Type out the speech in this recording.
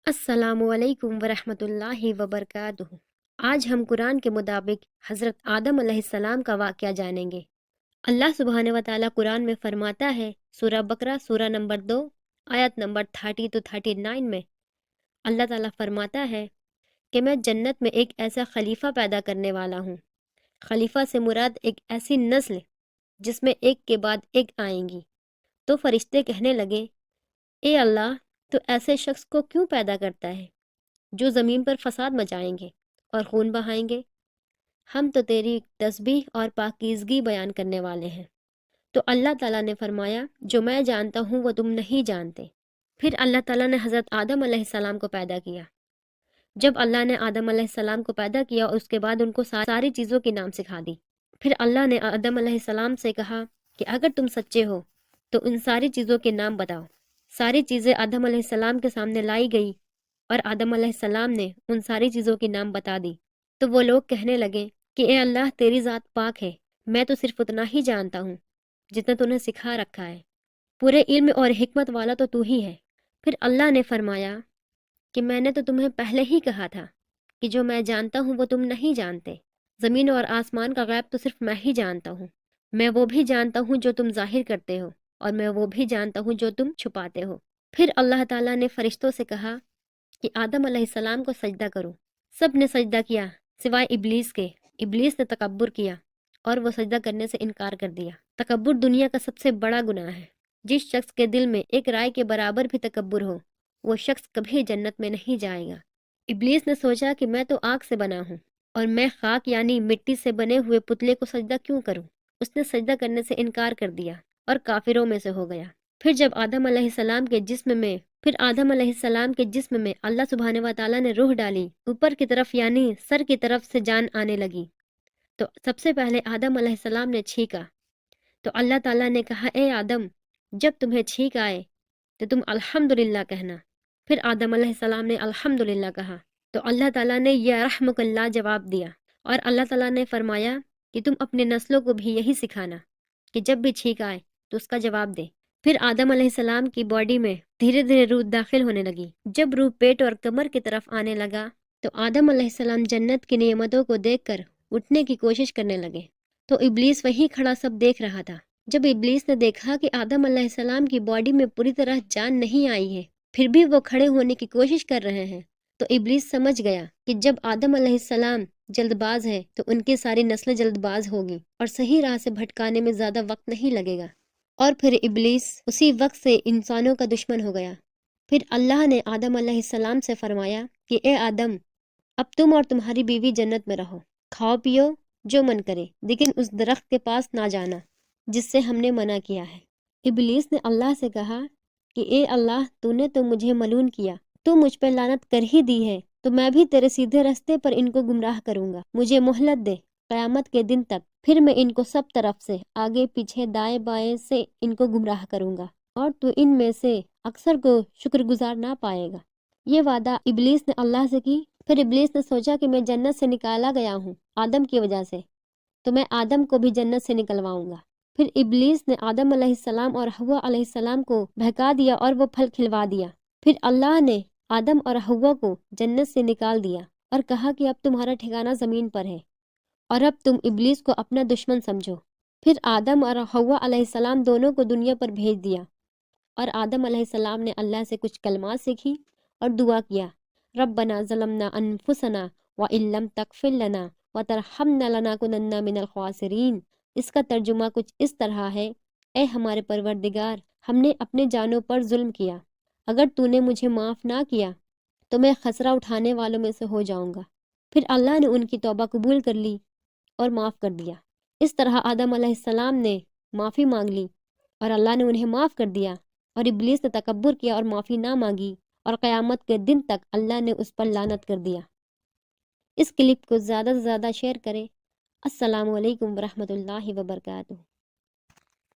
السلام علیکم ورحمۃ اللہ وبرکاتہ۔ آج ہم قرآن کے مطابق حضرت آدم علیہ السلام کا واقعہ جانیں گے۔ اللہ سبحانہ و تعالیٰ قرآن میں فرماتا ہے، سورہ بقرہ سورہ نمبر 2 آیت نمبر 30 to 39 میں اللہ تعالیٰ فرماتا ہے کہ میں جنت میں ایک ایسا خلیفہ پیدا کرنے والا ہوں۔ خلیفہ سے مراد ایک ایسی نسل جس میں ایک کے بعد ایک آئیں گی۔ تو فرشتے کہنے لگے، اے اللہ، تو ایسے شخص کو کیوں پیدا کرتا ہے جو زمین پر فساد مچائیں گے اور خون بہائیں گے؟ ہم تو تیری تسبیح اور پاکیزگی بیان کرنے والے ہیں۔ تو اللہ تعالیٰ نے فرمایا، جو میں جانتا ہوں وہ تم نہیں جانتے۔ پھر اللہ تعالیٰ نے حضرت آدم علیہ السلام کو پیدا کیا۔ جب اللہ نے آدم علیہ السلام کو پیدا کیا، اس کے بعد ان کو ساری چیزوں کے نام سکھا دی۔ پھر اللہ نے آدم علیہ السلام سے کہا کہ اگر تم سچے ہو تو ان ساری چیزوں کے نام بتاؤ۔ ساری چیزیں آدم علیہ السلام کے سامنے لائی گئی اور آدم علیہ السلام نے ان ساری چیزوں کے نام بتا دی۔ تو وہ لوگ کہنے لگے کہ اے اللہ، تیری ذات پاک ہے، میں تو صرف اتنا ہی جانتا ہوں جتنا تو نے سکھا رکھا ہے، پورے علم اور حکمت والا تو ہی ہے۔ پھر اللہ نے فرمایا کہ میں نے تو تمہیں پہلے ہی کہا تھا کہ جو میں جانتا ہوں وہ تم نہیں جانتے۔ زمین اور آسمان کا غیب تو صرف میں ہی جانتا ہوں۔ میں وہ بھی جانتا ہوں جو تم ظاہر کرتے ہو، اور میں وہ بھی جانتا ہوں جو تم چھپاتے ہو۔ پھر اللہ تعالیٰ نے فرشتوں سے کہا کہ آدم علیہ السلام کو سجدہ کرو۔ سب نے سجدہ کیا سوائے ابلیس کے۔ ابلیس نے تکبر کیا اور وہ سجدہ کرنے سے انکار کر دیا۔ تکبر دنیا کا سب سے بڑا گناہ ہے۔ جس شخص کے دل میں ایک رائے کے برابر بھی تکبر ہو، وہ شخص کبھی جنت میں نہیں جائے گا۔ ابلیس نے سوچا کہ میں تو آگ سے بنا ہوں اور میں خاک یعنی مٹی سے بنے ہوئے پتلے کو سجدہ کیوں کروں؟ اس نے سجدہ کرنے سے انکار کر دیا اور کافروں میں سے ہو گیا۔ پھر جب آدم علیہ السلام کے جسم میں اللہ سبحانہ و تعالیٰ نے روح ڈالی، اوپر کی طرف یعنی سر کی طرف سے جان آنے لگی، تو سب سے پہلے آدم علیہ السلام نے چھینکا۔ تو اللہ تعالیٰ نے کہا، اے آدم، جب تمہیں چھینک آئے تو تم الحمدللہ کہنا۔ پھر آدم علیہ السلام نے الحمدللہ کہا تو اللہ تعالیٰ نے یا رحمک اللہ جواب دیا، اور اللہ تعالیٰ نے فرمایا کہ تم اپنے نسلوں کو بھی یہی سکھانا کہ جب بھی چھینک آئے تو اس کا جواب دے۔ پھر آدم علیہ السلام کی باڈی میں دھیرے دھیرے روح داخل ہونے لگی۔ جب روح پیٹ اور کمر کی طرف آنے لگا تو آدم علیہ السلام جنت کی نعمتوں کو دیکھ کر اٹھنے کی کوشش کرنے لگے، تو ابلیس وہیں کھڑا سب دیکھ رہا تھا۔ جب ابلیس نے دیکھا کہ آدم علیہ السلام کی باڈی میں پوری طرح جان نہیں آئی ہے، پھر بھی وہ کھڑے ہونے کی کوشش کر رہے ہیں، تو ابلیس سمجھ گیا کہ جب آدم علیہ السلام جلد باز ہے تو ان کی ساری نسلیں جلد باز ہوگی اور صحیح راہ سے بھٹکانے میں زیادہ وقت نہیں لگے گا۔ اور پھر ابلیس اسی وقت سے انسانوں کا دشمن ہو گیا۔ پھر اللہ نے آدم علیہ السلام سے فرمایا کہ اے آدم، اب تم اور تمہاری بیوی جنت میں رہو، کھاؤ پیو جو من کرے، لیکن اس درخت کے پاس نہ جانا جس سے ہم نے منع کیا ہے۔ ابلیس نے اللہ سے کہا کہ اے اللہ، تو نے تو مجھے ملعون کیا، تو مجھ پہ لعنت کر ہی دی ہے، تو میں بھی تیرے سیدھے راستے پر ان کو گمراہ کروں گا۔ مجھے مہلت دے قیامت کے دن تک، پھر میں ان کو سب طرف سے آگے پیچھے دائیں بائیں سے ان کو گمراہ کروں گا، اور تو ان میں سے اکثر کو شکر گزار نہ پائے گا۔ یہ وعدہ ابلیس نے اللہ سے کی۔ پھر ابلیس نے سوچا کہ میں جنت سے نکالا گیا ہوں آدم کی وجہ سے، تو میں آدم کو بھی جنت سے نکلواؤں گا۔ پھر ابلیس نے آدم علیہ السلام اور حوا علیہ السلام کو بہکا دیا اور وہ پھل کھلوا دیا۔ پھر اللہ نے آدم اور حوا کو جنت سے نکال دیا اور کہا کہ اب تمہارا ٹھکانہ زمین پر ہے، اور اب تم ابلیس کو اپنا دشمن سمجھو۔ پھر آدم اور حوا علیہ السلام دونوں کو دنیا پر بھیج دیا، اور آدم علیہ السلام نے اللہ سے کچھ کلمات سیکھی اور دعا کیا، ربنا ظلمنا انفسنا وان لم تغفر لنا وترحمنا لنکونن من الخاسرین۔ اس کا ترجمہ کچھ اس طرح ہے، اے ہمارے پروردگار، ہم نے اپنے جانوں پر ظلم کیا، اگر تو نے مجھے معاف نہ کیا تو میں خسرہ اٹھانے والوں میں سے ہو جاؤں گا۔ پھر اللہ نے ان کی توبہ قبول کر لی اور معاف کر دیا۔ اس طرح آدم علیہ السلام نے معافی مانگ لی اور اللہ نے انہیں معاف کر دیا، اور ابلیس نے تکبر کیا اور معافی نہ مانگی، اور قیامت کے دن تک اللہ نے اس پر لعنت کر دیا۔ اس کلپ کو زیادہ سے زیادہ شیئر کریں۔ السلام علیکم ورحمۃ اللہ وبرکاتہ۔